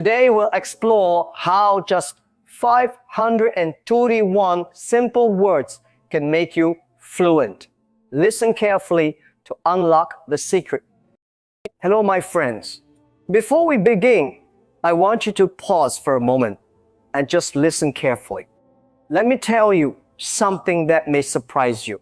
Today we'll explore how just 521 simple words can make you fluent. Listen carefully to unlock the secret. Hello, my friends. Before we begin, I want you to pause for a moment and just listen carefully. Let me tell you something that may surprise you.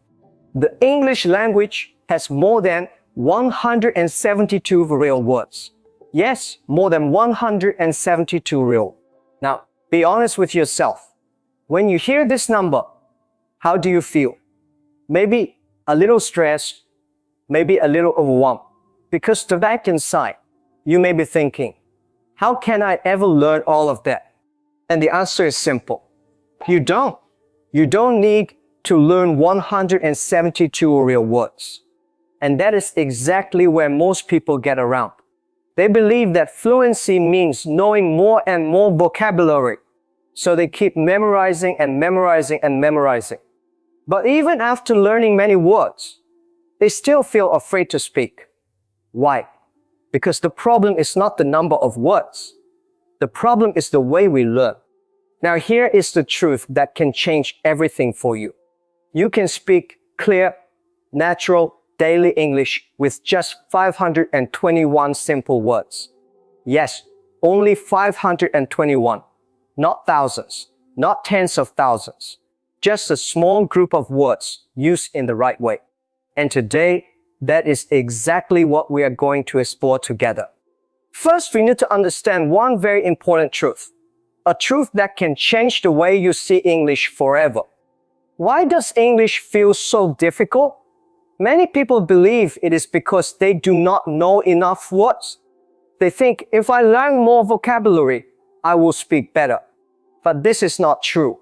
The English language has more than 172 real words. Yes, more than 172 real. Now, be honest with yourself. When you hear this number, how do you feel? Maybe a little stressed, maybe a little overwhelmed. Because the back inside, you may be thinking, how can I ever learn all of that? And the answer is simple. You don't. You don't need to learn 172 real words. And that is exactly where most people get around. They believe that fluency means knowing more and more vocabulary. So they keep memorizing and memorizing and memorizing. But even after learning many words, they still feel afraid to speak. Why? Because the problem is not the number of words. The problem is the way we learn. Now here is the truth that can change everything for you. You can speak clear, natural, daily English with just 521 simple words. Yes, only 521. Not thousands, not tens of thousands. Just a small group of words used in the right way. And today, that is exactly what we are going to explore together. First, we need to understand one very important truth. A truth that can change the way you see English forever. Why does English feel so difficult? Many people believe it is because they do not know enough words. They think if I learn more vocabulary, I will speak better. But this is not true.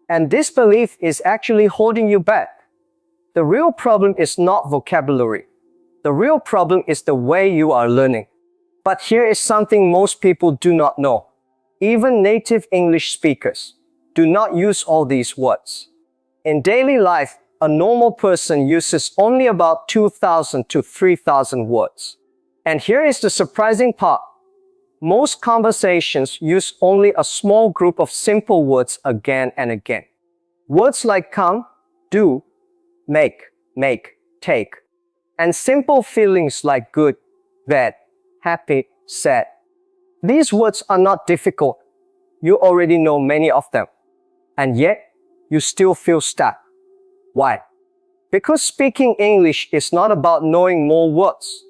And this belief is actually holding you back. The real problem is not vocabulary. The real problem is the way you are learning. But here is something most people do not know. Even native English speakers do not use all these words. In daily life, a normal person uses only about 2,000 to 3,000 words. And here is the surprising part. Most conversations use only a small group of simple words again and again. Words like come, do, make, take, and simple feelings like good, bad, happy, sad. These words are not difficult. You already know many of them. And yet, you still feel stuck. Why? Because speaking English is not about knowing more words.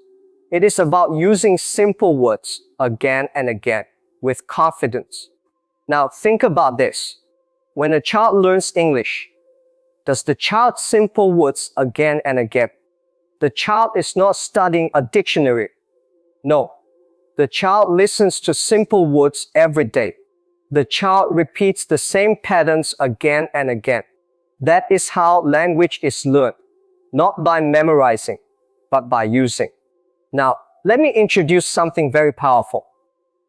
It is about using simple words again and again with confidence. Now think about this. When a child learns English, does the child simple words again and again? The child is not studying a dictionary. No. The child listens to simple words every day. The child repeats the same patterns again and again. That is how language is learned, not by memorizing, but by using. Now, let me introduce something very powerful.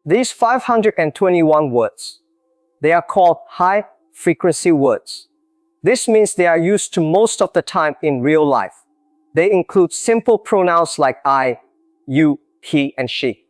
These 521 words, they are called high-frequency words. This means they are used to most of the time in real life. They include simple pronouns like I, you, he, and she.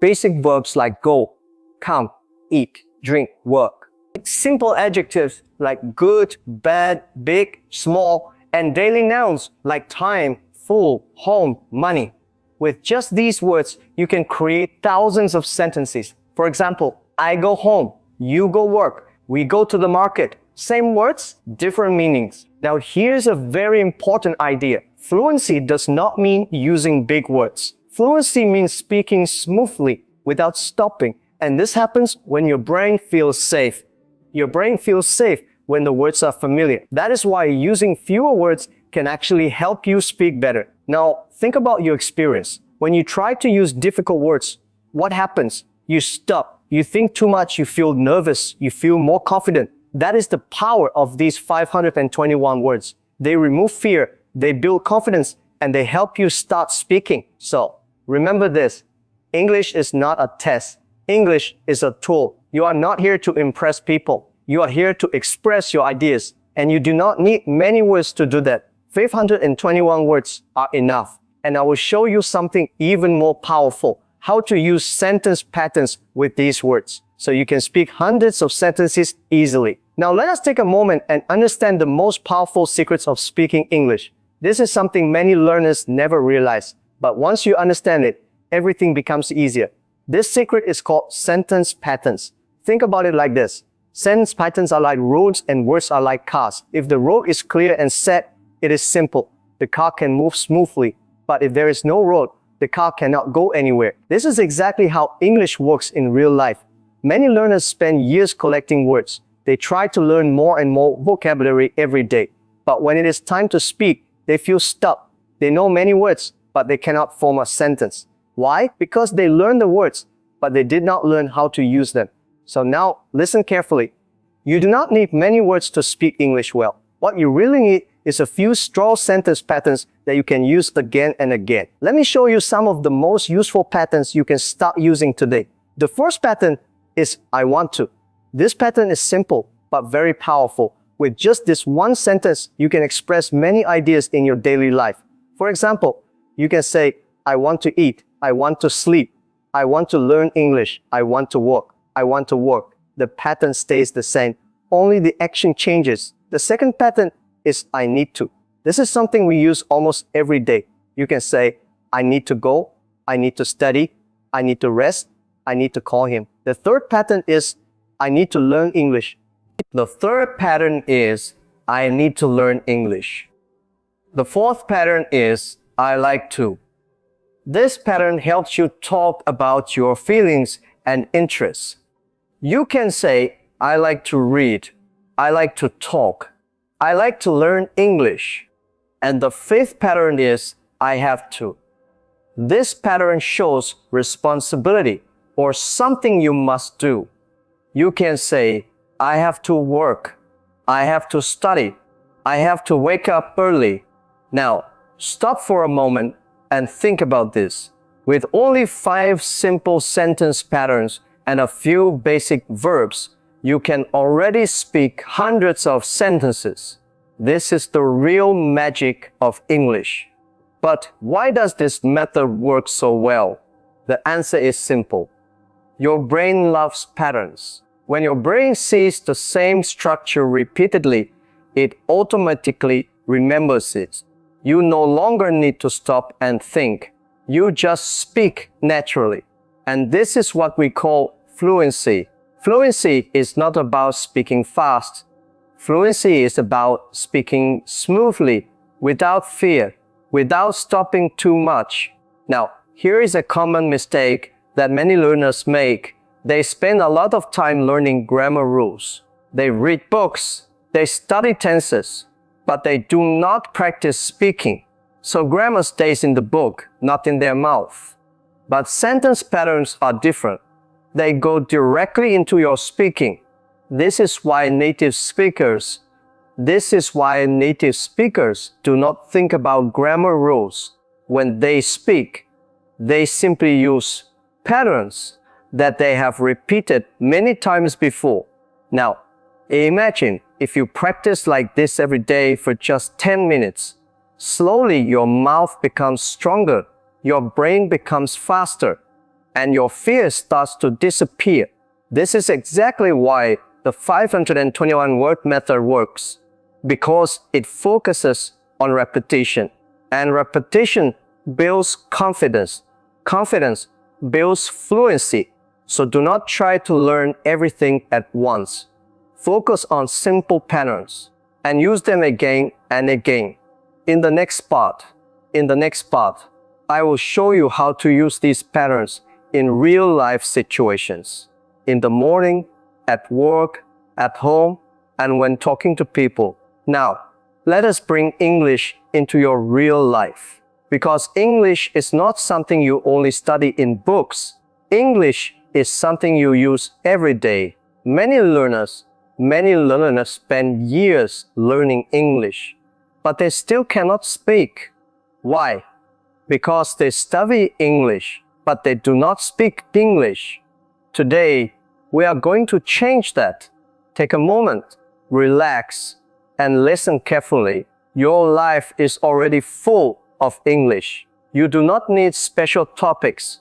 Basic verbs like go, come, eat, drink, work. Simple adjectives like good, bad, big, small, and daily nouns like time, full, home, money. With just these words, you can create thousands of sentences. For example, I go home, you go work, we go to the market. Same words, different meanings. Now here's a very important idea. Fluency does not mean using big words. Fluency means speaking smoothly without stopping. And this happens when your brain feels safe. Your brain feels safe when the words are familiar. That is why using fewer words can actually help you speak better. Now, think about your experience. When you try to use difficult words, what happens? You stop. You think too much. You feel nervous. You feel more confident. That is the power of these 521 words. They remove fear. They build confidence. And they help you start speaking. So, remember this. English is not a test. English is a tool. You are not here to impress people. You are here to express your ideas. And you do not need many words to do that. 521 words are enough. And I will show you something even more powerful. how to use sentence patterns with these words, so you can speak hundreds of sentences easily. Now let us take a moment and understand the most powerful secrets of speaking English. This is something many learners never realize, but once you understand it, everything becomes easier. This secret is called sentence patterns. Think about it like this. Sentence patterns are like roads and words are like cars. If the road is clear and set, it is simple. The car can move smoothly. But if there is no road, the car cannot go anywhere. This is exactly how English works in real life. Many learners spend years collecting words. They try to learn more and more vocabulary every day. But when it is time to speak, they feel stuck. They know many words, but they cannot form a sentence. Why? Because they learned the words, but they did not learn how to use them. So now, listen carefully. You do not need many words to speak English well. What you really need is a few strong sentence patterns that you can use again and again. Let me show you some of the most useful patterns you can start using today. The first pattern is I want to. This pattern is simple, but very powerful. With just this one sentence, you can express many ideas in your daily life. For example, you can say, I want to eat, I want to sleep, I want to learn English, I want to work, I want to work. The pattern stays the same, only the action changes. The second pattern is I need to. This is something we use almost every day. You can say, I need to go, I need to study, I need to rest, I need to call him. The third pattern is I need to learn English. The third pattern is I need to learn English. The fourth pattern is I like to. This pattern helps you talk about your feelings and interests. You can say, I like to read, I like to talk, I like to learn English. And the fifth pattern is I have to. This pattern shows responsibility or something you must do. You can say, I have to work, I have to study, I have to wake up early. Now, stop for a moment and think about this. With only 5 simple sentence patterns and a few basic verbs, you can already speak hundreds of sentences. This is the real magic of English. But why does this method work so well? The answer is simple. Your brain loves patterns. When your brain sees the same structure repeatedly, it automatically remembers it. You no longer need to stop and think. You just speak naturally. And this is what we call fluency. Fluency is not about speaking fast. Fluency is about speaking smoothly, without fear, without stopping too much. Now, here is a common mistake that many learners make. They spend a lot of time learning grammar rules. They read books, they study tenses, but they do not practice speaking. So grammar stays in the book, not in their mouth. But sentence patterns are different. They go directly into your speaking. This is why native speakers do not think about grammar rules. When they speak, they simply use patterns that they have repeated many times before. Now, imagine if you practice like this every day for just 10 minutes. Slowly, your mouth becomes stronger, your brain becomes faster, and your fear starts to disappear. This is exactly why the 521 word method works, because it focuses on repetition. And repetition builds confidence. Confidence builds fluency. So do not try to learn everything at once. Focus on simple patterns and use them again and again. In the next part, I will show you how to use these patterns in real life situations. In the morning, at work, at home, and when talking to people. Now, let us bring English into your real life. Because English is not something you only study in books. English is something you use every day. Many learners spend years learning English, but they still cannot speak. Why? Because they study English, but they do not speak English. Today, we are going to change that. Take a moment, relax, and listen carefully. Your life is already full of English. You do not need special topics.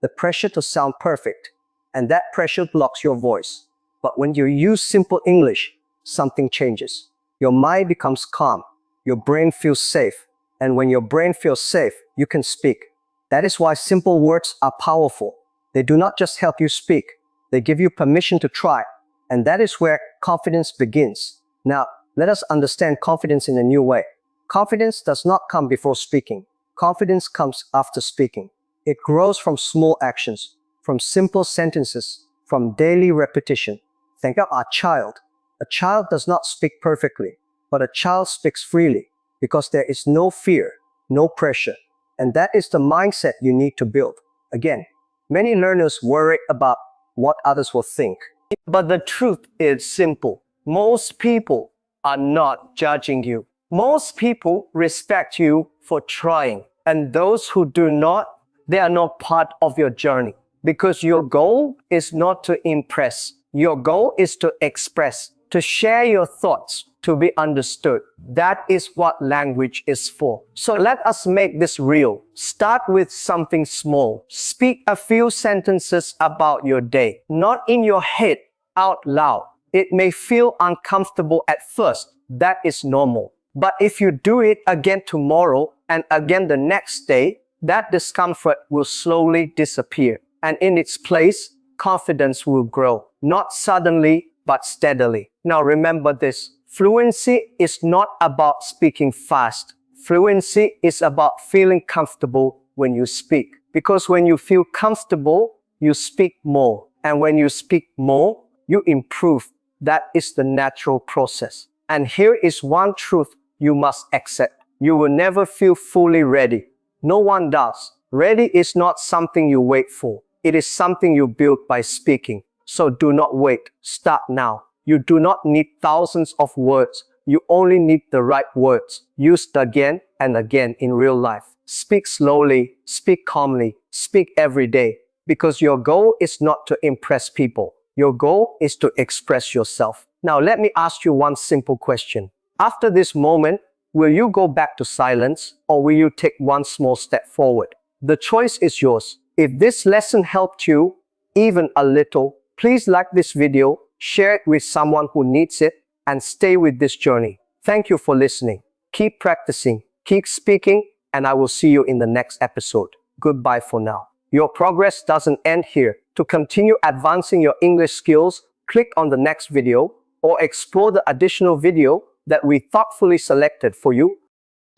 the pressure to sound perfect, and that pressure blocks your voice. But when you use simple English, something changes. Your mind becomes calm, your brain feels safe, and when your brain feels safe, you can speak. That is why simple words are powerful. They do not just help you speak, they give you permission to try, and that is where confidence begins. Now, let us understand confidence in a new way. Confidence does not come before speaking. Confidence comes after speaking. It grows from small actions, from simple sentences, from daily repetition. Think of a child. A child does not speak perfectly, but a child speaks freely because there is no fear, no pressure. And that is the mindset you need to build. Again, many learners worry about what others will think. But the truth is simple. Most people are not judging you. Most people respect you for trying. And those who do not, they are not part of your journey. Because your goal is not to impress. Your goal is to express, to share your thoughts, to be understood. That is what language is for. So let us make this real. Start with something small. Speak a few sentences about your day, not in your head, out loud. It may feel uncomfortable at first. That is normal. But if you do it again tomorrow and again the next day, that discomfort will slowly disappear. And in its place, confidence will grow. Not suddenly, but steadily. Now remember this. Fluency is not about speaking fast. Fluency is about feeling comfortable when you speak. Because when you feel comfortable, you speak more. And when you speak more, you improve. That is the natural process. And here is one truth you must accept. You will never feel fully ready. No one does. Ready is not something you wait for. It is something you build by speaking. So do not wait. Start now. You do not need thousands of words. You only need the right words, used again and again in real life. Speak slowly, speak calmly, speak every day. Because your goal is not to impress people. Your goal is to express yourself. Now let me ask you one simple question. After this moment, will you go back to silence or will you take one small step forward? The choice is yours. If this lesson helped you even a little, please like this video, share it with someone who needs it, and stay with this journey. Thank you for listening. Keep practicing, keep speaking, and I will see you in the next episode. Goodbye for now. Your progress doesn't end here. To continue advancing your English skills, click on the next video or explore the additional video that we thoughtfully selected for you.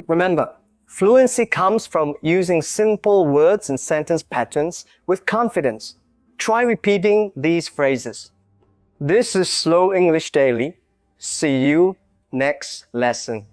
Remember, fluency comes from using simple words and sentence patterns with confidence. Try repeating these phrases. This is Slow English Daily. See you next lesson.